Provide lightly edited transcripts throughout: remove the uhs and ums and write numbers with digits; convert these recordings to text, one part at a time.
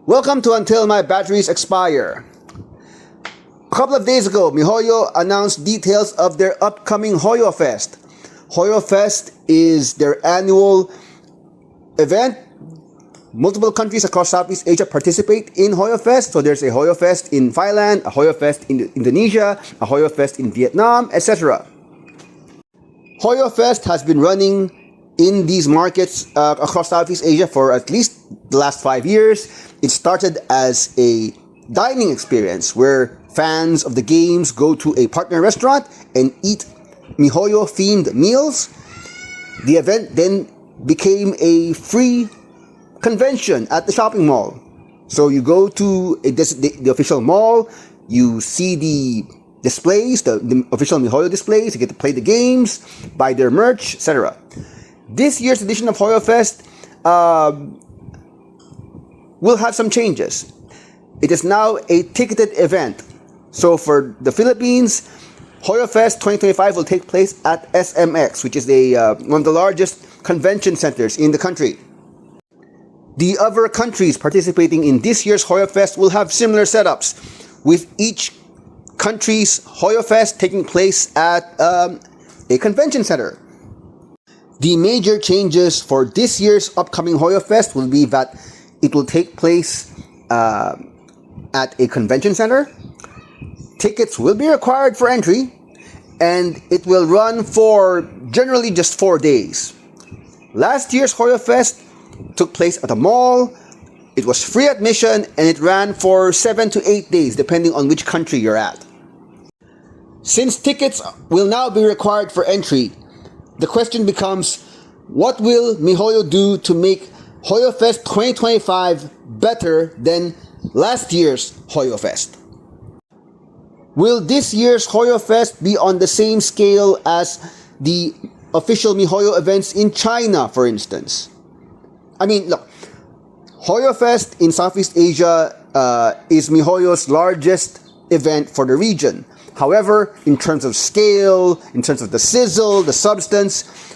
Welcome to Until My Batteries Expire. A couple of days ago, MiHoYo announced details of their upcoming Hoyofest. Hoyofest is their annual event. Multiple countries across Southeast Asia participate in Hoyofest. So there's a Hoyofest in Thailand, a Hoyofest in Indonesia, a Hoyofest in Vietnam, etc. Hoyofest has been running in these markets across Southeast Asia for at least the last 5 years. It started as a dining experience where fans of the games go to a partner restaurant and eat MiHoYo themed meals. The event then became a free convention at the shopping mall. So you go to the official mall, you see the displays, the official MiHoYo displays, you get to play the games, buy their merch, etc. This year's edition of Hoyofest will have some changes. It is now a ticketed event. So for the Philippines, Hoyofest 2025 will take place at SMX, which is one of the largest convention centers in the country. The other countries participating in this year's Hoyofest will have similar setups, with each country's Hoyofest taking place at a convention center. The major changes for this year's upcoming Hoyofest will be that it will take place at a convention center. Tickets will be required for entry, and it will run for generally just 4 days. Last year's Hoyofest took place at a mall. It was free admission, and it ran for 7 to 8 days, depending on which country you're at. Since tickets will now be required for entry, the question becomes, what will MiHoYo do to make Hoyofest 2025 better than last year's Hoyofest? Will this year's Hoyofest be on the same scale as the official MiHoYo events in China, for instance? I mean, look, Hoyofest in Southeast Asia is MiHoYo's largest event for the region. However, in terms of scale, in terms of the sizzle, the substance,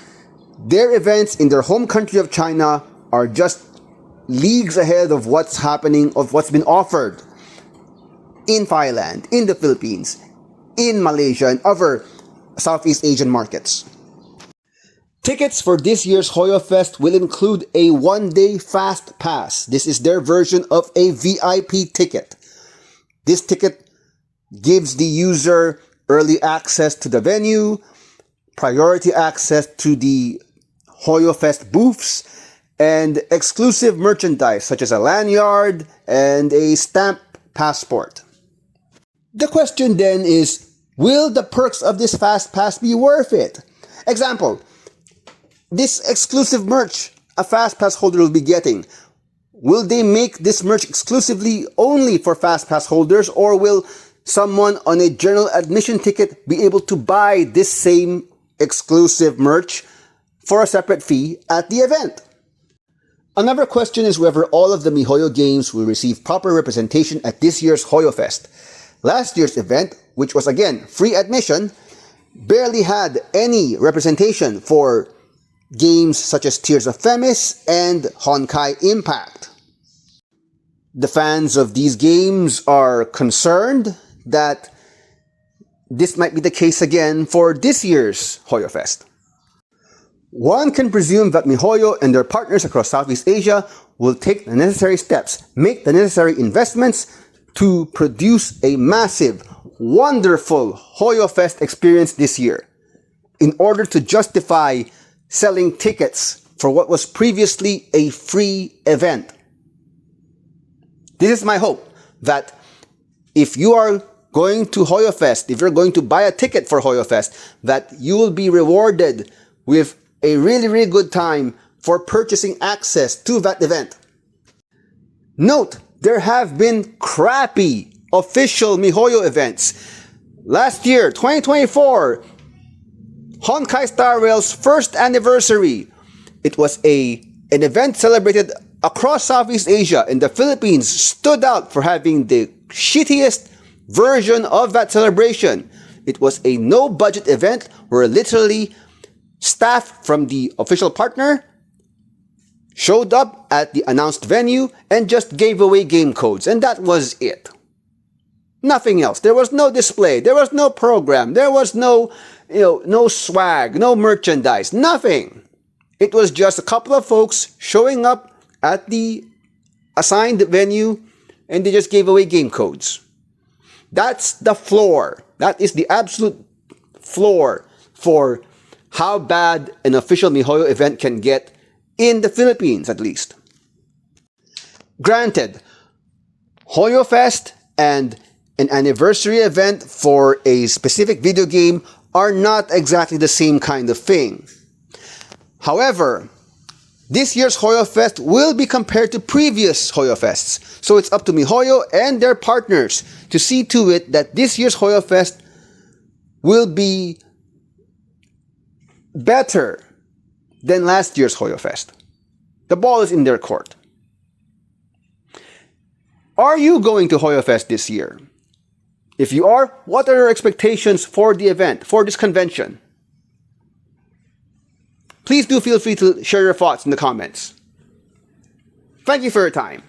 their events in their home country of China are just leagues ahead of what's happening, of what's been offered in Thailand, in the Philippines, in Malaysia, and other Southeast Asian markets. Tickets for this year's Hoyofest will include a one-day fast pass. This is their version of a VIP ticket. This ticket gives the user early access to the venue, priority access to the Hoyofest booths, and exclusive merchandise such as a lanyard and a stamp passport. The question then is, will the perks of this fast pass be worth it? Example, this exclusive merch a fast pass holder will be getting, will they make this merch exclusively only for fast pass holders, or will someone on a general admission ticket be able to buy this same exclusive merch for a separate fee at the event? Another question is whether all of the MiHoYo games will receive proper representation at this year's Hoyofest. Last year's event, which was again free admission, barely had any representation for games such as Tears of Themis and Honkai Impact. The fans of these games are concerned that this might be the case again for this year's Hoyofest. One can presume that MiHoYo and their partners across Southeast Asia will take the necessary steps, make the necessary investments to produce a massive, wonderful Hoyofest experience this year in order to justify selling tickets for what was previously a free event. This is my hope, that if you are going to Hoyofest, if you're going to buy a ticket for Hoyofest, that you will be rewarded with a really, really good time for purchasing access to that event. Note, there have been crappy official MiHoYo events. Last year, 2024, Honkai Star Rail's first anniversary. It was an event celebrated across Southeast Asia, and the Philippines stood out for having the shittiest version of that celebration. It was a no-budget event where literally staff from the official partner showed up at the announced venue and just gave away game codes, and that was it. Nothing else. There was no display. There was no program. There was no swag, no merchandise, nothing. It was just a couple of folks showing up at the assigned venue, and they just gave away game codes. That's the floor. That is the absolute floor for how bad an official MiHoYo event can get in the Philippines, at least. Granted, Hoyofest and an anniversary event for a specific video game are not exactly the same kind of thing. However, this year's Hoyofest will be compared to previous Hoyofests, so it's up to MiHoYo and their partners to see to it that this year's Hoyofest will be better than last year's Hoyofest. The ball is in their court. Are you going to Hoyofest this year? If you are, what are your expectations for the event, for this convention? Please do feel free to share your thoughts in the comments. Thank you for your time.